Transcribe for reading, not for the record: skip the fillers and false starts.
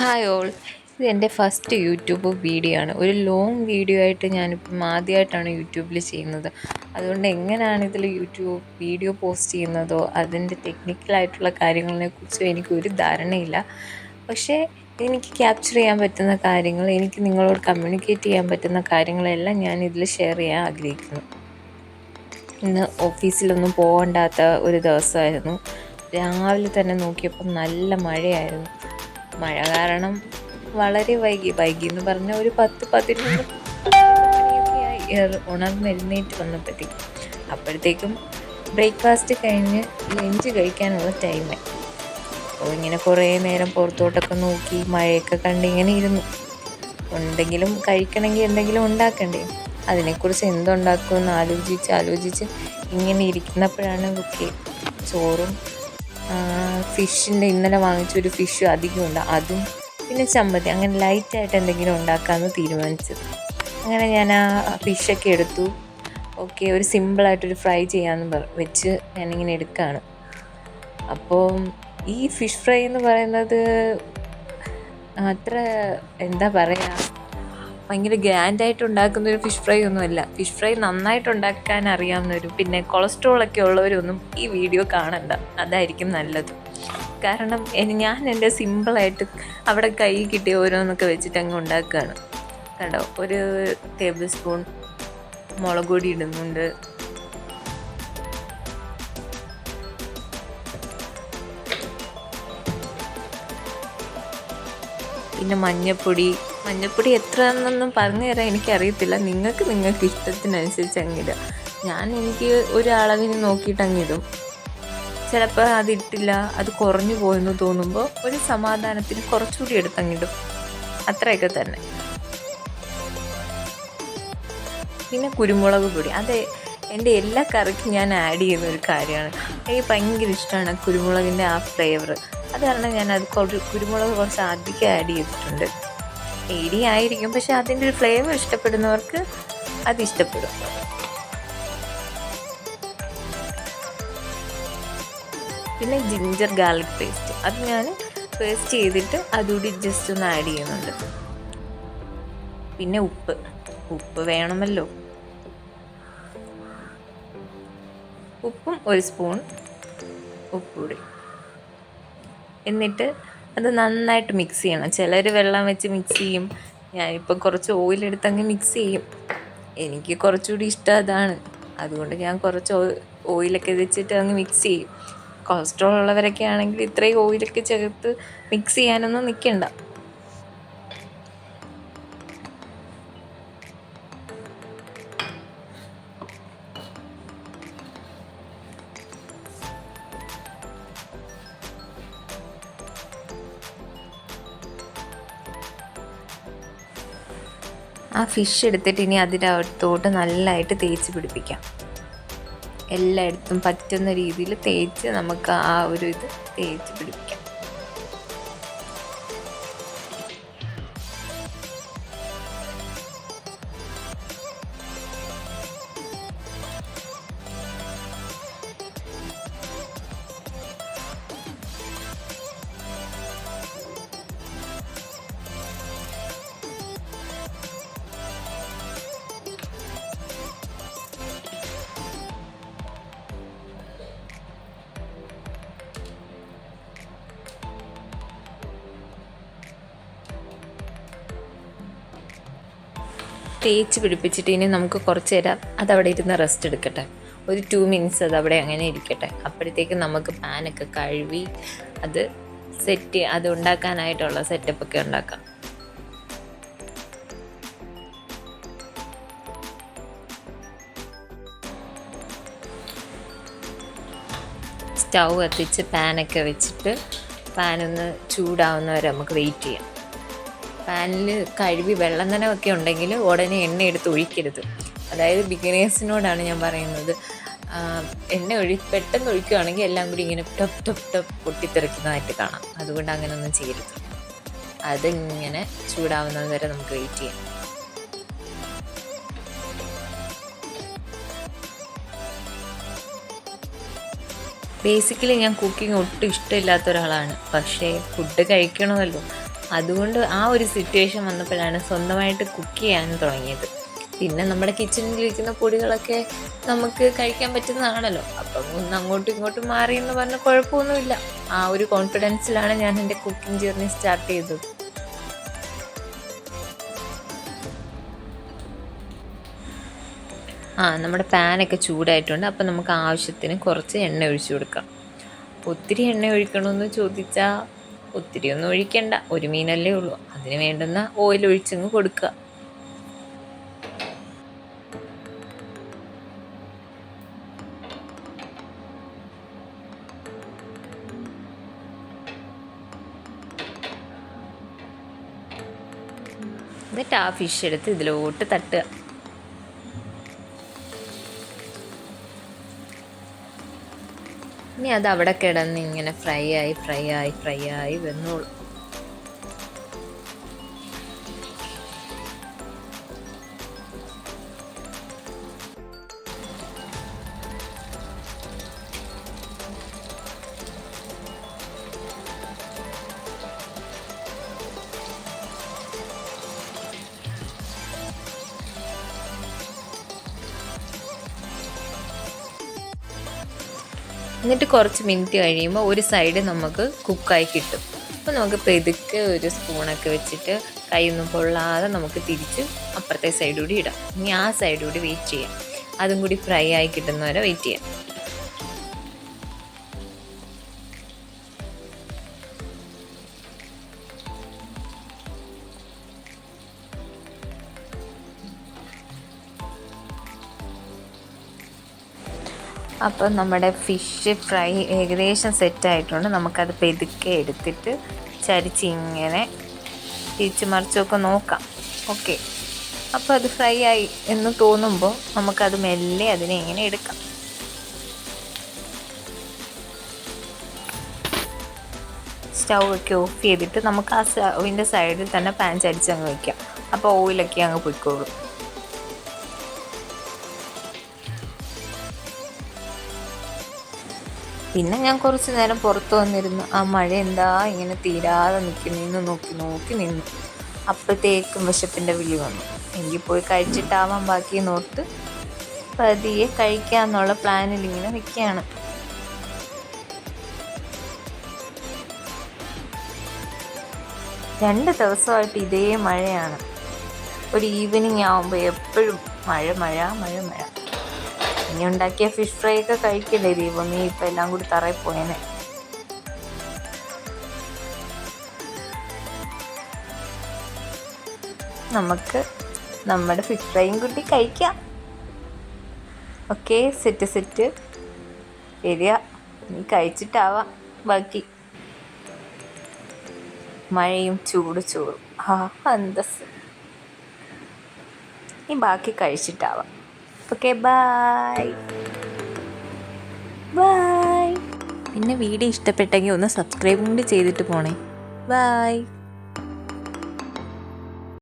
Hi all, ഇത് എൻ്റെ first YouTube video ആണ്. ഒരു ലോങ് വീഡിയോ ആയിട്ട് ഞാനിപ്പം ആദ്യമായിട്ടാണ് യൂട്യൂബിൽ ചെയ്യുന്നത്. അതുകൊണ്ട് എങ്ങനെയാണ് ഇതിൽ യൂട്യൂബ് വീഡിയോ പോസ്റ്റ് ചെയ്യുന്നതോ അതിൻ്റെ ടെക്നിക്കലായിട്ടുള്ള കാര്യങ്ങളെക്കുറിച്ചോ എനിക്കൊരു ധാരണയില്ല. പക്ഷേ എനിക്ക് ക്യാപ്ചർ ചെയ്യാൻ പറ്റുന്ന കാര്യങ്ങൾ, എനിക്ക് നിങ്ങളോട് കമ്മ്യൂണിക്കേറ്റ് ചെയ്യാൻ പറ്റുന്ന കാര്യങ്ങളെല്ലാം ഞാൻ ഇതിൽ ഷെയർ ചെയ്യാൻ ആഗ്രഹിക്കുന്നു. ഇന്ന് ഓഫീസിലൊന്നും പോകണ്ടാത്ത ഒരു ദിവസമായിരുന്നു. രാവിലെ തന്നെ നോക്കിയപ്പം നല്ല മഴയായിരുന്നു. മഴ കാരണം വളരെ വൈകി എന്ന് പറഞ്ഞാൽ ഒരു 10-11 മണിയൊക്കെയായി ഉണർന്നെഴുന്നേറ്റ് വന്നപ്പോഴത്തേക്കും. അപ്പോഴത്തേക്കും ബ്രേക്ക്ഫാസ്റ്റ് കഴിഞ്ഞ് ലഞ്ച് കഴിക്കാനുള്ള ടൈമായി. അപ്പോൾ ഇങ്ങനെ കുറേ നേരം പുറത്തോട്ടൊക്കെ നോക്കി മഴയൊക്കെ കണ്ട് ഇങ്ങനെ ഇരുന്നു. എന്തെങ്കിലും കഴിക്കണമെങ്കിൽ എന്തെങ്കിലും ഉണ്ടാക്കണ്ടേ, അതിനെക്കുറിച്ച് എന്തുണ്ടാക്കുമെന്ന് ആലോചിച്ച് ഇങ്ങനെ ഇരിക്കുന്നപ്പോഴാണ് ചോറും ഫിഷിൻ്റെ ഇന്നലെ വാങ്ങിച്ചൊരു ഫിഷ് അധികമുണ്ട്, അതും പിന്നെ ചമ്മന്തി, അങ്ങനെ ലൈറ്റായിട്ട് എന്തെങ്കിലും ഉണ്ടാക്കാമെന്ന് തീരുമാനിച്ചത്. അങ്ങനെ ഞാൻ ആ ഫിഷൊക്കെ എടുത്തു. ഒരു സിമ്പിളായിട്ടൊരു ഫ്രൈ ചെയ്യാമെന്ന് വെച്ച് ഞാനിങ്ങനെ എടുക്കുകയാണ്. അപ്പോൾ ഈ ഫിഷ് ഫ്രൈ എന്ന് പറയുന്നത് അത്ര എന്താ പറയുക, ഭയങ്കര ഗ്രാൻഡായിട്ട് ഉണ്ടാക്കുന്നൊരു ഫിഷ് ഫ്രൈ ഒന്നുമല്ല. ഫിഷ് ഫ്രൈ നന്നായിട്ട് ഉണ്ടാക്കാൻ അറിയാവുന്നവരും പിന്നെ കൊളസ്ട്രോളൊക്കെ ഉള്ളവരൊന്നും ഈ വീഡിയോ കാണണ്ട, അതായിരിക്കും നല്ലത്. കാരണം ഞാൻ എൻ്റെ സിമ്പിളായിട്ട് അവിടെ കൈ കിട്ടിയ ഓരോന്നൊക്കെ വെച്ചിട്ട് അങ്ങ് ഉണ്ടാക്കുകയാണ്. കണ്ടോ, 1 ടേബിൾ സ്പൂൺ മുളക് പൊടി ഇടുന്നുണ്ട്. പിന്നെ മഞ്ഞൾപ്പൊടി എത്രയാണെന്നൊന്നും പറഞ്ഞു തരാൻ എനിക്കറിയത്തില്ല. നിങ്ങൾക്ക് ഇഷ്ടത്തിനനുസരിച്ച് അങ്ങിടുക. എനിക്ക് ഒരു അളവിന് നോക്കിയിട്ട് അങ്ങിടും. ചിലപ്പോൾ അതിട്ടില്ല, അത് കുറഞ്ഞു പോയെന്ന് തോന്നുമ്പോൾ ഒരു സമാധാനത്തിന് കുറച്ചുകൂടി എടുത്തങ്ങിടും. അത്രയൊക്കെ തന്നെ. പിന്നെ കുരുമുളക് പൊടി, അത് എൻ്റെ എല്ലാ കറിക്കും ഞാൻ ആഡ് ചെയ്യുന്ന ഒരു കാര്യമാണ്. എനിക്ക് ഭയങ്കര ഇഷ്ടമാണ് കുരുമുളകിൻ്റെ ആ ഫ്ലേവർ. അത് കാരണം ഞാനത് കുരുമുളക് കുറച്ച് അധികം ആഡ് ചെയ്തിട്ടുണ്ട്. എരിയായിരിക്കും, പക്ഷെ അതിൻ്റെ ഒരു ഫ്ലേവർ ഇഷ്ടപ്പെടുന്നവർക്ക് അത് ഇഷ്ടപ്പെടും. പിന്നെ ജിഞ്ചർ ഗാർലിക് പേസ്റ്റ്, അത് ഞാൻ പേസ്റ്റ് ചെയ്തിട്ട് അതുകൂടി ജസ്റ്റ് ഒന്ന് ആഡ് ചെയ്യുന്നുണ്ട്. പിന്നെ ഉപ്പ് വേണമല്ലോ. ഉപ്പും 1 സ്പൂൺ ഉപ്പുകൂടി. എന്നിട്ട് അത് നന്നായിട്ട് മിക്സ് ചെയ്യണം. ചിലർ വെള്ളം വെച്ച് മിക്സ് ചെയ്യും, ഞാനിപ്പോൾ കുറച്ച് ഓയിലെടുത്തങ്ങ് മിക്സ് ചെയ്യും. എനിക്ക് കുറച്ചുകൂടി ഇഷ്ടം അതാണ്. അതുകൊണ്ട് ഞാൻ കുറച്ച് ഓയിലൊക്കെ വെച്ചിട്ട് അങ്ങ് മിക്സ് ചെയ്യും. കൊളസ്ട്രോൾ ഉള്ളവരൊക്കെ ആണെങ്കിൽ ഇത്രയും ഓയിലൊക്കെ ചേർത്ത് മിക്സ് ചെയ്യാനൊന്നും നിൽക്കണ്ട. ആ ഫിഷ് എടുത്തിട്ട് ഇനി അതിനകത്തോട്ട് നല്ലതായിട്ട് തേച്ച് പിടിപ്പിക്കാം. എല്ലായിടത്തും പറ്റുന്ന രീതിയിൽ തേച്ച് നമുക്ക് ആ ഒരു ഇത് തേച്ച് പിടിപ്പിക്കാം. തേച്ച് പിടിപ്പിച്ചിട്ട് ഇനി നമുക്ക് കുറച്ച് നേരം അതവിടെ ഇരുന്ന് റെസ്റ്റ് എടുക്കട്ടെ. ഒരു 2 മിനിറ്റ്സ് അതവിടെ അങ്ങനെ ഇരിക്കട്ടെ. അപ്പോഴത്തേക്ക് നമുക്ക് പാനൊക്കെ കഴുകി അത് ഉണ്ടാക്കാനായിട്ടുള്ള സെറ്റപ്പൊക്കെ ഉണ്ടാക്കാം. സ്റ്റൗ കത്തിച്ച് പാനൊക്കെ വെച്ചിട്ട് പാനൊന്ന് ചൂടാവുന്നവരെ നമുക്ക് വെയിറ്റ് ചെയ്യാം. പാനിൽ കഴുകി വെള്ളം നനവൊക്കെ ഉണ്ടെങ്കിൽ ഉടനെ എണ്ണ എടുത്ത് ഒഴിക്കരുത്. അതായത് ബിഗിനേഴ്സിനോടാണ് ഞാൻ പറയുന്നത്. പെട്ടെന്ന് ഒഴിക്കുകയാണെങ്കിൽ എല്ലാം കൂടി ഇങ്ങനെ ടപ്പ് പൊട്ടിത്തെറിക്കുന്നതായിട്ട് കാണാം. അതുകൊണ്ട് അങ്ങനെയൊന്നും ചെയ്യരുത്. അതിങ്ങനെ ചൂടാവുന്നത് വരെ നമുക്ക് വെയിറ്റ് ചെയ്യാം. ബേസിക്കലി ഞാൻ കുക്കിംഗ് ഒട്ടും ഇഷ്ടമില്ലാത്ത ഒരാളാണ്. പക്ഷേ ഫുഡ് കഴിക്കണമല്ലോ, അതുകൊണ്ട് ആ ഒരു സിറ്റുവേഷൻ വന്നപ്പോഴാണ് സ്വന്തമായിട്ട് കുക്ക് ചെയ്യാൻ തുടങ്ങിയത്. പിന്നെ നമ്മുടെ കിച്ചണിലിരിക്കുന്ന പൊടികളൊക്കെ നമുക്ക് കഴിക്കാൻ പറ്റുന്നതാണല്ലോ, അപ്പം ഒന്ന് അങ്ങോട്ടും ഇങ്ങോട്ടും മാറി എന്ന് പറഞ്ഞ കുഴപ്പമൊന്നുമില്ല. ആ ഒരു കോൺഫിഡൻസിലാണ് ഞാൻ എൻ്റെ കുക്കിംഗ് ജേർണി സ്റ്റാർട്ട് ചെയ്തത്. നമ്മുടെ പാനൊക്കെ ചൂടായിട്ടുണ്ട്. അപ്പം നമുക്ക് ആവശ്യത്തിന് കുറച്ച് എണ്ണ ഒഴിച്ചു കൊടുക്കാം. ഒത്തിരി എണ്ണ ഒഴിക്കണമെന്ന് ചോദിച്ചാൽ ഒത്തിരിയൊന്നും ഒഴിക്കണ്ട, ഒരു മീനല്ലേ ഉള്ളൂ, അതിന് വേണ്ടുന്ന ഓയിൽ ഒഴിച്ചങ്ങ് കൊടുക്കുക. എന്നിട്ട് ആ ഫിഷ് എടുത്ത് ഇതിലോട്ട് തട്ടുക. ഇനി അത് അവിടെ കിടന്ന് ഇങ്ങനെ ഫ്രൈ ആയി വന്നോളൂ. എന്നിട്ട് കുറച്ച് മിനിറ്റ് കഴിയുമ്പോൾ ഒരു സൈഡ് നമുക്ക് കുക്കായി കിട്ടും. അപ്പോൾ നമുക്ക് പെതുക്കെ ഒരു സ്പൂണൊക്കെ വെച്ചിട്ട് കൈയൊന്നും പൊള്ളാതെ നമുക്ക് തിരിച്ച് അപ്പുറത്തെ സൈഡ് കൂടി ഇടാം. ഇനി ആ സൈഡ് കൂടി വെയിറ്റ് ചെയ്യാം, അതും കൂടി ഫ്രൈ ആയി കിട്ടുന്നവരെ വെയിറ്റ് ചെയ്യാം. അപ്പം നമ്മുടെ ഫിഷ് ഫ്രൈ ഏകദേശം സെറ്റായിട്ടുണ്ട്. നമുക്കത് പെതുക്കെ എടുത്തിട്ട് ചരിച്ചിങ്ങനെ തിരിച്ച് മറിച്ചൊക്കെ നോക്കാം. ഓക്കെ, അപ്പോൾ അത് ഫ്രൈ ആയി എന്ന് തോന്നുമ്പോൾ നമുക്കത് മെല്ലെ അതിനെ ഇങ്ങനെ എടുക്കാം. സ്റ്റൗ ഒക്കെ ഓഫ് ചെയ്തിട്ട് നമുക്ക് ആ സ്റ്റൗവിൻ്റെ സൈഡിൽ തന്നെ പാൻ ചരിച്ചങ്ങ് വയ്ക്കാം. അപ്പോൾ ഓയിലൊക്കെ അങ്ങ് പൊയ്ക്കോളും. പിന്നെ ഞാൻ കുറച്ച് നേരം പുറത്ത് വന്നിരുന്നു. ആ മഴ എന്താ ഇങ്ങനെ തീരാതെ നിൽക്കുന്നതെന്ന് നോക്കി നിന്നു. അപ്പോഴത്തേക്കും വിശപ്പിൻ്റെ വിളി വന്നു. എങ്കിൽ പോയി കഴിച്ചിട്ടാവാൻ ബാക്കി നോർത്ത് പതിയെ കഴിക്കാമെന്നുള്ള പ്ലാനിൽ ഇങ്ങനെ നിൽക്കുകയാണ്. രണ്ട് ദിവസമായിട്ട് ഇതേ മഴയാണ്. ഒരു ഈവനിങ് ആകുമ്പോൾ എപ്പോഴും മഴ. ഇനി ഉണ്ടാക്കിയ ഫിഷ് ഫ്രൈ ഒക്കെ കഴിക്കണ്ടേ ദീപമേ, ഇപ്പം എല്ലാം കൂടി തറയിൽ പോയേനെ. നമുക്ക് നമ്മുടെ ഫിഷ് ഫ്രൈയും കൂട്ടി കഴിക്കാം. ഓക്കെ, സെറ്റ് വരിക, നീ കഴിച്ചിട്ടാവാം ബാക്കി. മഴയും ചൂടും അന്തസ്. നീ ബാക്കി കഴിച്ചിട്ടാവാം. Okay, bye. പിന്നെ വീഡിയോ ഇഷ്ടപ്പെട്ടെങ്കിൽ ഒന്ന് സബ്സ്ക്രൈബും കൂടി ചെയ്തിട്ട് പോണേ. ബൈ.